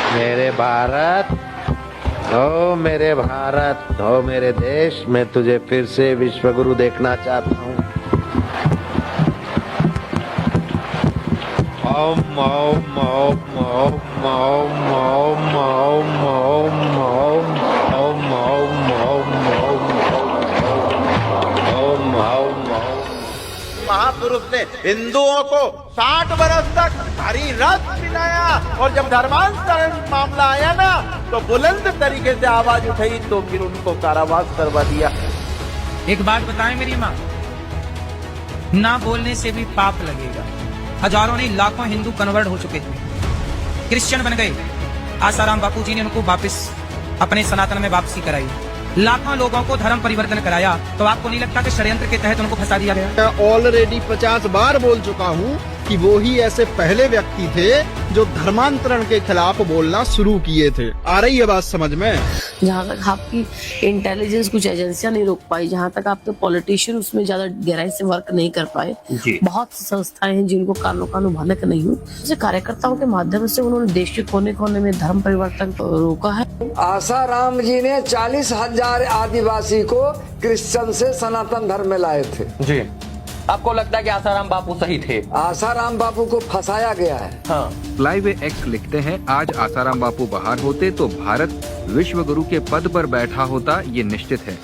मेरे भारत, ओ मेरे भारत, ओ मेरे देश, मैं तुझे फिर से विश्वगुरु देखना चाहता हूँ। ओम ओम ओम ओम ओम ओम ओम ओम ओम ओम ओम ओम ओम। महापुरुष ने हिंदुओं को 60 वर्ष तक हरी रथ पिलाया और जब धर्मांतरण मामला आया ना तो बुलंद तरीके से आवाज उठाई तो फिर उनको कारावास करवा दिया। एक बात बताएं मेरी माँ, ना बोलने से भी पाप लगेगा। हजारों नहीं लाखों हिंदू कन्वर्ट हो चुके थे, क्रिश्चियन बन गए। आसाराम बापू जी ने उनको वापस अपने सनातन में वापसी कराई, लाखों लोगों को धर्म परिवर्तन कराया। तो आपको नहीं लगता कि षड्यंत्र के तहत उनको फंसा दिया गया? मैं ऑलरेडी 50 बार बोल चुका हूँ कि वो ही ऐसे पहले व्यक्ति थे जो धर्मांतरण के खिलाफ बोलना शुरू किए थे। आ रही है बात समझ में? जहाँ तक आपकी इंटेलिजेंस कुछ एजेंसियां नहीं रोक पाई, जहाँ तक आपके पॉलिटिशियन उसमें ज्यादा गहराई से वर्क नहीं कर पाए, बहुत सी संस्थाएं हैं जिनको कानों कानों भनक नहीं हुई, जैसे कार्यकर्ताओं के माध्यम से उन्होंने देश के कोने कोने में धर्म परिवर्तन रोका है। आसाराम जी ने 40,000 आदिवासी को क्रिश्चियन से सनातन धर्म में लाए थे। जी, आपको लगता है कि आसाराम बापू सही थे? आसाराम बापू को फंसाया गया है। हाँ। फ्लाईवे एक्स लिखते हैं, आज आसाराम बापू बाहर होते तो भारत विश्व गुरु के पद पर बैठा होता, ये निश्चित है।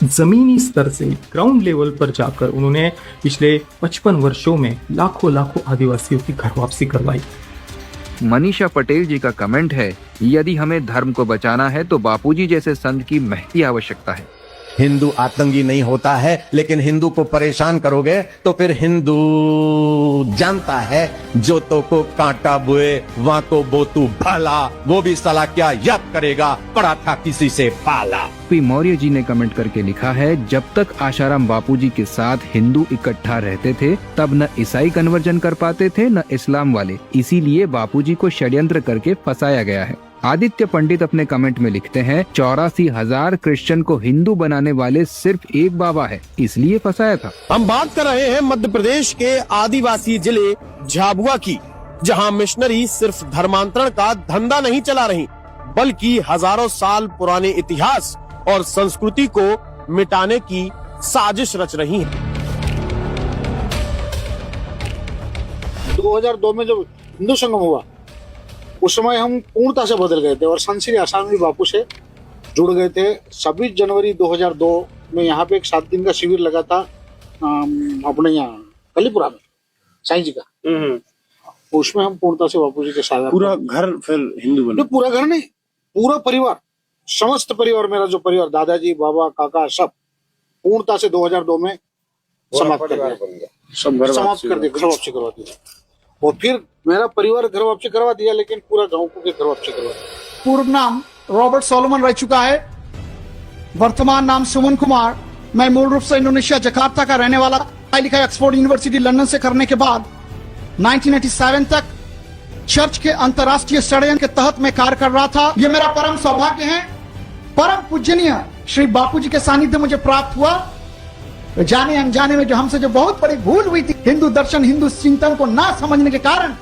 जमीनी स्तर से ग्राउंड लेवल पर जाकर उन्होंने पिछले 55 वर्षों में लाखों लाखों आदिवासियों की घर वापसी करवाई। मनीषा पटेल जी का कमेंट है, यदि हमें धर्म को बचाना है तो बापूजी जैसे संत की महती आवश्यकता है। हिंदू आतंकी नहीं होता है, लेकिन हिंदू को परेशान करोगे तो फिर हिंदू जानता है जो तो को कांटा बुए वहां को बोतू भाला, वो भी साला क्या याद करेगा, पड़ा था किसी से पाला। पी मौर्य जी ने कमेंट करके लिखा है, जब तक आसाराम बापूजी के साथ हिंदू इकट्ठा रहते थे तब न ईसाई कन्वर्जन कर पाते थे न इस्लाम वाले, इसीलिए बापूजी को षड्यंत्र करके फंसाया गया है। आदित्य पंडित अपने कमेंट में लिखते हैं, 84,000 क्रिश्चियन को हिंदू बनाने वाले सिर्फ एक बाबा है, इसलिए फंसाया था। हम बात कर रहे हैं मध्य प्रदेश के आदिवासी जिले झाबुआ की, जहां मिशनरी सिर्फ धर्मांतरण का धंधा नहीं चला रही, बल्कि हजारों साल पुराने इतिहास और संस्कृति को मिटाने की साजिश रच रही हैं। 2002 में जब हिंदू संगम हुआ उस समय हम पूर्णता से बदल गए थे और संत श्री आसाराम बापू से जुड़ गए थे। 26 जनवरी 2002 में यहाँ पे एक 7 दिन का शिविर लगा था अपने यहाँ कलीपुरा में साईं जी का। उसमें हम पूर्णता से बापू जी के साथ पूरा घर फिर हिंदू बने? पूरा घर नहीं, पूरा परिवार, समस्त परिवार, मेरा जो परिवार, दादाजी बाबा काका सब पूर्णता से 2002 में समाप्त कर दिया, समाप्त कर दिया, घर वापसी करवा दिया। और फिर मेरा परिवार घर वापसी करवा दिया, लेकिन पूरा गांव को घर वापसी करवा दिया। पूर्व नाम रॉबर्ट सोलोमन रह चुका है, वर्तमान नाम सुमन कुमार। मैं मूल रूप से इंडोनेशिया जकार्ता का रहने वाला, पढ़ाई लिखाई ऑक्सफोर्ड यूनिवर्सिटी लंदन से करने के बाद 1987 तक चर्च के अंतर्राष्ट्रीय षड्यंत्र के तहत मैं कार्य कर रहा था। ये मेरा परम सौभाग्य है, परम पूजनीय श्री बापू जी के सानिध्य मुझे प्राप्त हुआ। जाने अनजाने में जो हमसे जो बहुत बड़ी भूल हुई थी, हिंदू दर्शन हिंदू चिंतन को ना समझने के कारण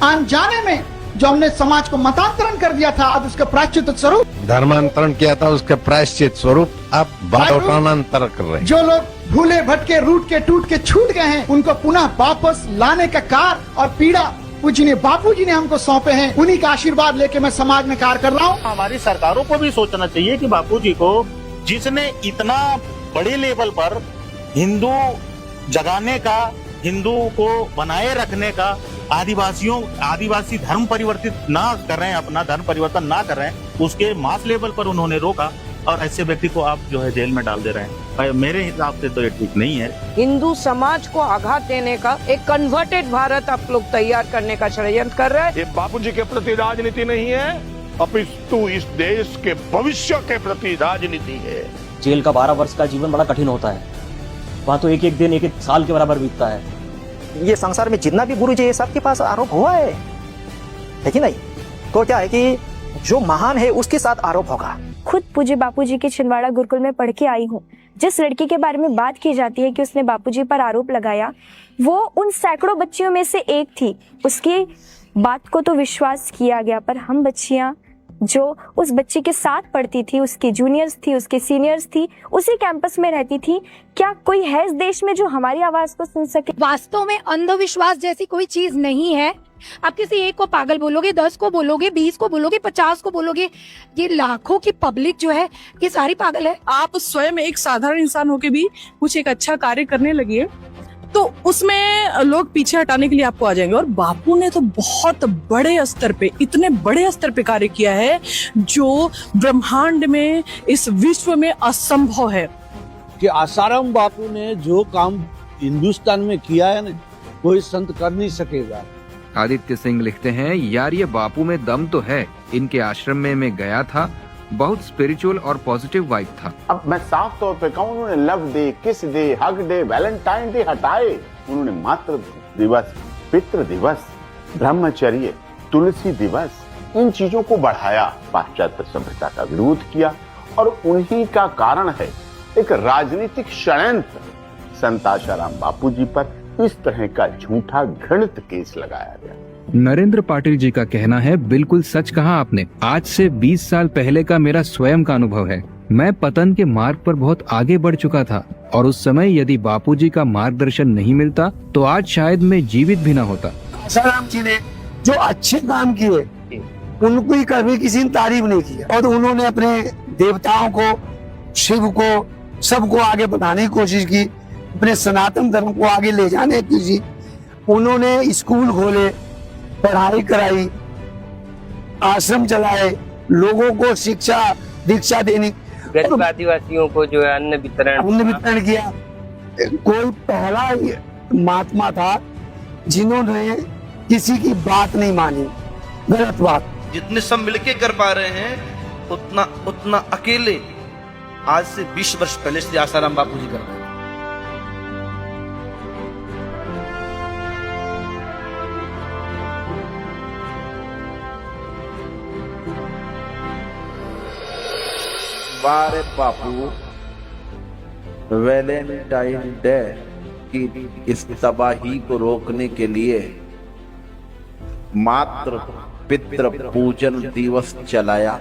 अनजाने में जो हमने समाज को मतांतरण कर दिया था, अब उसका प्रायश्चित स्वरूप, धर्मांतरण किया था, उसका प्रायश्चित स्वरूप आप बाटोटानांतर कर रहे हैं। जो लोग भूले भटके रूट के टूट के छूट गए हैं, उनको पुनः वापस लाने का कार्य और पीड़ा पूजनीय बापू जी ने हमको सौंपे हैं। उन्हीं का आशीर्वाद लेके मैं समाज में कार्य कर रहा हूँ। हमारी सरकारों को भी सोचना चाहिए कि बापू जी को, जिसने इतना बड़े लेवल पर हिंदू जगाने का, हिंदू को बनाए रखने का, आदिवासी धर्म परिवर्तित ना कर रहे हैं, अपना धर्म परिवर्तन ना कर रहे हैं, उसके मास लेवल पर उन्होंने रोका और ऐसे व्यक्ति को आप जो है जेल में डाल दे रहे हैं। मेरे हिसाब से तो ये ठीक नहीं है। हिंदू समाज को आघात देने का एक कन्वर्टेड भारत आप लोग तैयार करने का षड्यंत्र कर रहे हैं। ये बापू जी के प्रति राजनीति नहीं है, अपितु इस देश के भविष्य के प्रति राजनीति है। जेल का 12 वर्ष का जीवन बड़ा कठिन होता है, वहाँ तो एक एक दिन एक एक साल के बराबर बीतता है। ये संसार में जितना भी गुरु जी है सबके पास आरोप हुआ है कि नहीं? तो क्या है कि जो महान है उसके साथ आरोप होगा। खुद पूज्य बापूजी के छिंदवाड़ा गुरुकुल में पढ़ के आई हूँ। जिस लड़की के बारे में बात की जाती है कि उसने बापूजी पर आरोप लगाया, वो उन सैकड़ों बच्चियों में से एक थी। उसकी बात को तो विश्वास किया गया, पर हम बच्चियां जो उस बच्चे के साथ पढ़ती थी, उसके जूनियर्स थी, उसके सीनियर्स थी, उसी कैंपस में रहती थी, क्या कोई है इस देश में जो हमारी आवाज को सुन सके? वास्तव में अंधविश्वास जैसी कोई चीज नहीं है। आप किसी एक को पागल बोलोगे, 10 को बोलोगे, 20 को बोलोगे, 50 को बोलोगे, ये लाखों की पब्लिक जो है ये सारी पागल है। आप स्वयं एक साधारण इंसान होके भी कुछ एक अच्छा कार्य करने लगी है तो उसमें लोग पीछे हटाने के लिए आपको आ जाएंगे। और बापू ने तो बहुत बड़े स्तर पे, इतने बड़े स्तर पे कार्य किया है जो ब्रह्मांड में, इस विश्व में असंभव है। कि आसाराम बापू ने जो काम हिंदुस्तान में किया है ना, कोई संत कर नहीं सकेगा। आदित्य सिंह लिखते हैं, यार ये बापू में दम तो है। इनके आश्रम में मैं गया था, बहुत स्पिरिचुअल और पॉजिटिव वाइब था। अब मैं साफ तौर पे कहूँ, उन्होंने लव डे, किस day, hug day, Valentine day हटाए। उन्होंने मातृ दिवस, पितृ दिवस, ब्रह्मचर्य, तुलसी दिवस, इन चीजों को बढ़ाया, पाश्चात्य सभ्यता का विरोध किया। और उन्हीं का कारण है एक राजनीतिक षड्यंत्र संत आशाराम बापू जी पर इस तरह का झूठा घृणित केस लगाया गया। नरेंद्र पाटिल जी का कहना है, बिल्कुल सच कहा आपने। आज से 20 साल पहले का मेरा स्वयं का अनुभव है। मैं पतन के मार्ग पर बहुत आगे बढ़ चुका था और उस समय यदि बापूजी का मार्गदर्शन नहीं मिलता तो आज शायद मैं जीवित भी न होता। आसाराम जी ने जो अच्छे काम किए उनको ही कभी किसी ने तारीफ नहीं किया और उन्होंने अपने देवताओं को, शिव को, सबको आगे बढ़ाने की कोशिश की, अपने सनातन धर्म को आगे ले जाने की कोशिश। उन्होंने स्कूल खोले, पढ़ाई कराई, आश्रम चलाए, लोगों को शिक्षा दीक्षा देनी, गरीब आदिवासियों को जो है अन्न वितरण किया। कोई पहला महात्मा था जिन्होंने किसी की बात नहीं मानी, गलत बात। जितने सब मिलके कर पा रहे हैं उतना अकेले आज से 20 वर्ष पहले श्री आसाराम बापू जी कर रहे हैं। बारे बापू, वैलेंटाइन डे की इस तबाही को रोकने के लिए मात्र पितृ पूजन दिवस चलाया।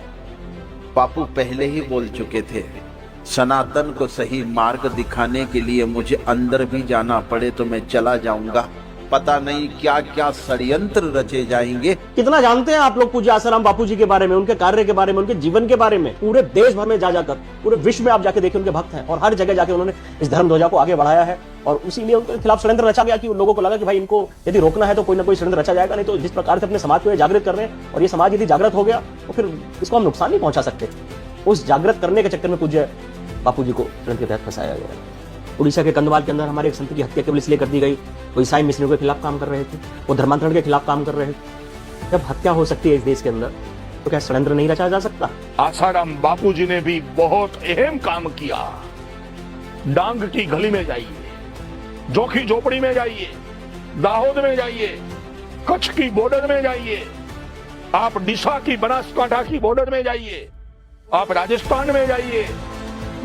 बापू पहले ही बोल चुके थे, सनातन को सही मार्ग दिखाने के लिए मुझे अंदर भी जाना पड़े तो मैं चला जाऊंगा। पता नहीं क्या क्या षड्यंत्र रचे जाएंगे। कितना जानते हैं आप लोग पूज्य आसाराम बापू जी के बारे में, उनके कार्य के बारे में, उनके जीवन के बारे में? पूरे देश भर में जाकर, पूरे विश्व में आप जाके देखिए, उनके भक्त हैं और हर जगह जाके उन्होंने इस धर्म ध्वजा को आगे बढ़ाया है। और इसीलिए उनके खिलाफ षड्यंत्र रचा गया कि लोगों को लगा कि भाई इनको यदि रोकना है तो कोई ना कोई षड्यंत्र रचा जाएगा। नहीं तो जिस प्रकार से अपने समाज को जागृत कर रहे हैं और ये समाज यदि जागृत हो गया तो फिर इसको हम नुकसान नहीं पहुंचा सकते। उस जागृत करने के चक्कर में पूज्य बापू जी को षड्यंत्र के तहत फंसाया गया। उड़ीसा के कंधमाल के अंदर हमारे एक संत की हत्या केवल इसलिए कर दी गई, वो ईसाई मिशनरियों के खिलाफ काम कर रहे थे, वो धर्मांतरण के खिलाफ काम कर रहे थे। जब हत्या हो सकती है इस देश के अंदर तो क्या षड्यंत्र नहीं रचा जा सकता? आसाराम बापू जी ने भी बहुत अहम काम किया। डांग की गली में जाइए, जोखी झोपड़ी में जाइए, दाहोद में जाइए, कच्छ की बॉर्डर में जाइए, आप डिशा की बनासकांठा की बॉर्डर में जाइए, आप राजस्थान में जाइए,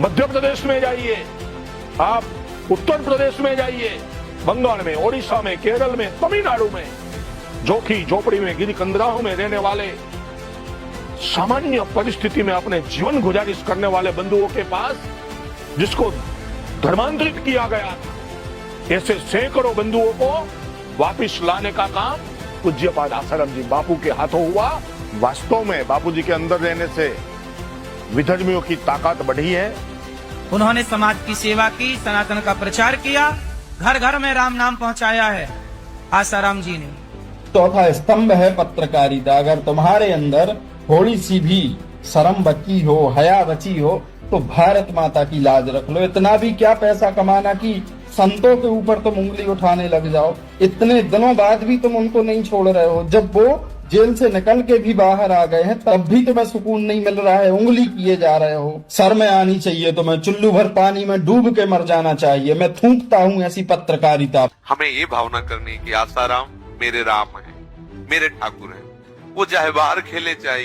मध्य प्रदेश में जाइए, आप उत्तर प्रदेश में जाइए, बंगाल में, ओडिशा में, केरल में, तमिलनाडु में, जोखी झोपड़ी में, गिरी कंदराहों में रहने वाले, सामान्य परिस्थिति में अपने जीवन गुजारिश करने वाले बंधुओं के पास जिसको धर्मांतरित किया गया, ऐसे सैकड़ों बंधुओं को वापिस लाने का काम पूज्यपाद आसाराम जी बापू के हाथों हुआ। वास्तव में बापू जी के अंदर रहने से विधर्मियों की ताकत बढ़ी है। उन्होंने समाज की सेवा की, सनातन का प्रचार किया, घर घर में राम नाम पहुंचाया है आसाराम जी ने। चौथा स्तंभ है पत्रकारिता। अगर तुम्हारे अंदर थोड़ी सी भी शर्म बची हो, हया बची हो तो भारत माता की लाज रख लो। इतना भी क्या पैसा कमाना कि संतों के ऊपर तुम उंगली उठाने लग जाओ। इतने दिनों बाद भी तुम उनको नहीं छोड़ रहे हो। जब वो जेल से निकल के भी बाहर आ गए हैं तब भी तुम्हें सुकून नहीं मिल रहा है, उंगली किए जा रहे हो। सर में आनी चाहिए तुम्हें, चुल्लू भर पानी में डूब के मर जाना चाहिए। मैं थूकता हूँ ऐसी पत्रकारिता। हमें ये भावना करनी कि आसाराम मेरे राम है, मेरे ठाकुर है। वो चाहे बाहर खेले चाहे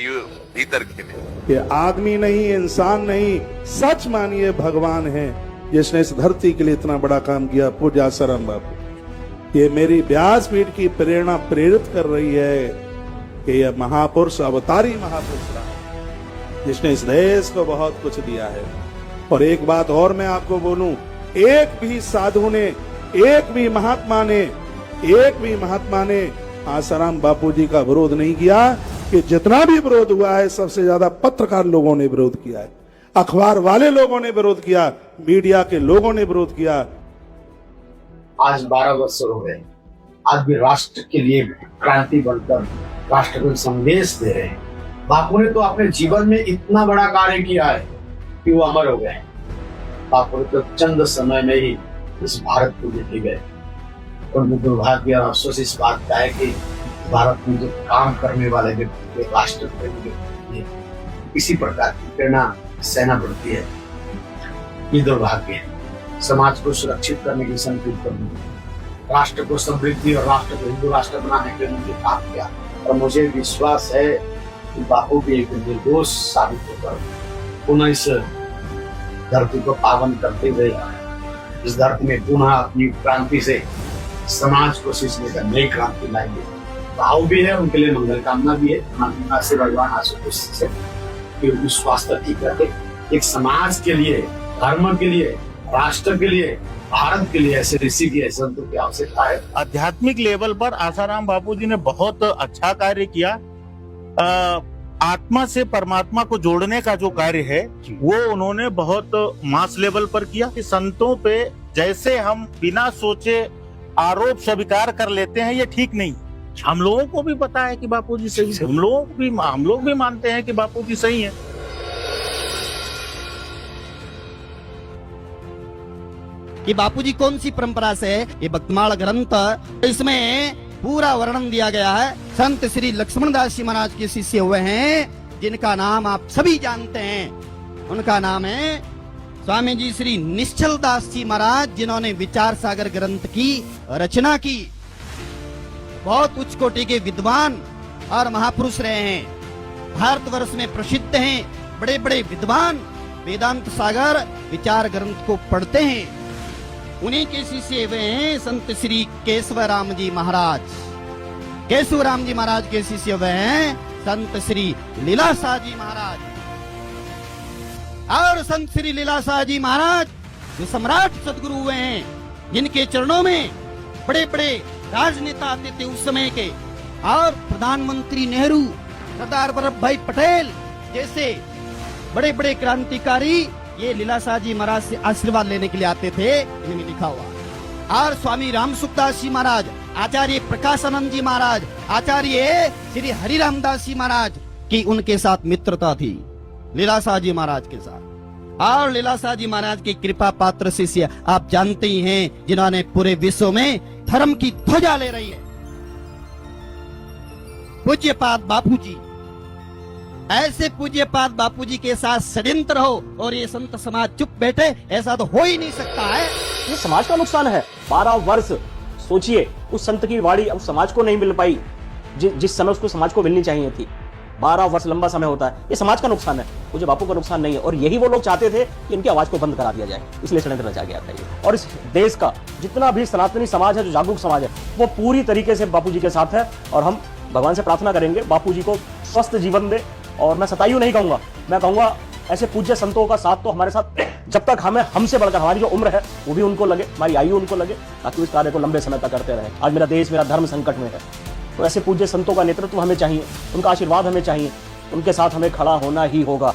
भीतर खेले। ये आदमी नहीं, इंसान नहीं, सच मानिए भगवान है जिसने इस धरती के लिए इतना बड़ा काम किया। पूज्य आसाराम बापू ये मेरी व्यासपीठ की प्रेरणा प्रेरित कर रही है कि यह महापुरुष अवतारी महापुरुष रहा, जिसने इस देश को बहुत कुछ दिया है। और एक बात और मैं आपको बोलूं, एक भी साधु ने, एक भी महात्मा ने आसाराम बापूजी का विरोध नहीं किया। कि जितना भी विरोध हुआ है सबसे ज्यादा पत्रकार लोगों ने विरोध किया है, अखबार वाले लोगों ने विरोध किया, मीडिया के लोगों ने विरोध किया। आज 12 वर्ष हो गए, आज भी राष्ट्र के लिए क्रांति बनकर राष्ट्र को संदेश दे रहे हैं। बापू ने तो अपने जीवन में इतना बड़ा कार्य किया है कि वो अमर हो गए। बापू ने तो चंद समय में ही इस भारत को जीत गए। और दुर्भाग्य और अफसोस इस बात का है कि भारत में जो काम करने वाले व्यक्ति के राष्ट्र प्रेमी किसी प्रकार की प्रेरणा सहना पड़ती है। ये दुर्भाग्य है। समाज को सुरक्षित करने की संकल्प करने, राष्ट्र को समृद्धि और राष्ट्र को हिंदू राष्ट्र बनाने के लिए काम किया। और मुझे विश्वास है कि बापू भी एक निर्दोष साबित होकर पुनः इस धरती को पावन करते हुए इस धरती में पुनः अपनी क्रांति से समाज को सींचने का नई क्रांति लाएंगे। भाव भी है, उनके लिए मंगल कामना भी है। भगवान आशुतोष से कि उनकी स्वास्थ्य ठीक रखे, एक समाज के लिए, धर्म के लिए, राष्ट्र के लिए, भारत के लिए ऐसे ऋषि की संतों की आवश्यकता है। आध्यात्मिक लेवल पर आसाराम बापूजी ने बहुत अच्छा कार्य किया। आत्मा से परमात्मा को जोड़ने का जो कार्य है वो उन्होंने बहुत मास लेवल पर किया। कि संतों पे जैसे हम बिना सोचे आरोप स्वीकार कर लेते हैं, ये ठीक नहीं। हम लोगों को भी पता है कि बापूजी सही है, हम लोग भी मानते हैं कि बापूजी सही है। कि बापूजी कौन सी परंपरा से है, ये भक्तमाल ग्रंथ, इसमें पूरा वर्णन दिया गया है। संत श्री लक्ष्मण दास जी महाराज के शिष्य हुए हैं, जिनका नाम आप सभी जानते हैं। उनका नाम है स्वामी जी श्री निश्चल दास जी महाराज, जिन्होंने विचार सागर ग्रंथ की रचना की। बहुत उच्च कोटि के विद्वान और महापुरुष रहे हैं, भारतवर्ष में प्रसिद्ध हैं। बड़े बड़े विद्वान वेदांत सागर विचार ग्रंथ को पढ़ते हैं। उन्हीं के शिष्य हुए हैं संत श्री केशवराम जी महाराज। केशवराम जी महाराज के शिष्य हुए हैं संत श्री लीलाशाह जी महाराज। और संत श्री लीलाशाह जी महाराज जो सम्राट सदगुरु हुए हैं, जिनके चरणों में बड़े बड़े राजनेता आते थे उस समय के, और प्रधानमंत्री नेहरू, सरदार वल्लभ भाई पटेल जैसे बड़े बड़े क्रांतिकारी ये लीलाशाह जी महाराज से आशीर्वाद लेने के लिए आते थे। इनमें लिखा हुआ। और स्वामी राम सुखदास जी महाराज, आचार्य प्रकाशानंद जी महाराज, आचार्य श्री हरिरामदास जी महाराज की उनके साथ मित्रता थी, लीलाशाह जी महाराज के साथ। और लीलाशाह जी महाराज की कृपा पात्र शिष्य आप जानते ही हैं, जिन्होंने पूरे विश्व में धर्म की ध्वजा ले रही है, पूज्यपाद बापूजी। ऐसे पूज्यपाद बापूजी के साथ षड्यंत्र हो और ये संत समाज चुप बैठे, ऐसा तो हो ही नहीं सकता है। ये समाज का नुकसान है। 12 वर्ष सोचिए, उस संत की वाणी उस समाज को नहीं मिल पाई जिस समय उसको समाज को मिलनी चाहिए थी। 12 वर्ष लंबा समय होता है। ये समाज का नुकसान है, मुझे बापू का नुकसान नहीं है। और यही वो लोग चाहते थे कि इनकी आवाज को बंद करा दिया जाए, इसलिए षड्यंत्र रचा गया था ये। और इस देश का जितना भी सनातनी समाज है, जो जागरूक समाज है, वो पूरी तरीके से बापूजी के साथ है। और हम भगवान से प्रार्थना करेंगे बापूजी को स्वस्थ जीवन दे। और मैं सतायु नहीं कहूंगा, मैं कहूंगा ऐसे पूज्य संतों का साथ तो हमारे साथ जब तक हमें हमसे बढ़कर हमारी जो उम्र है वो भी उनको लगे, हमारी आयु उनको लगे, ताकि इस कार्य को लंबे समय तक करते रहे। आज मेरा देश, मेरा धर्म संकट में है, तो ऐसे पूज्य संतों का नेतृत्व हमें चाहिए, उनका आशीर्वाद हमें चाहिए, उनके साथ हमें खड़ा होना ही होगा।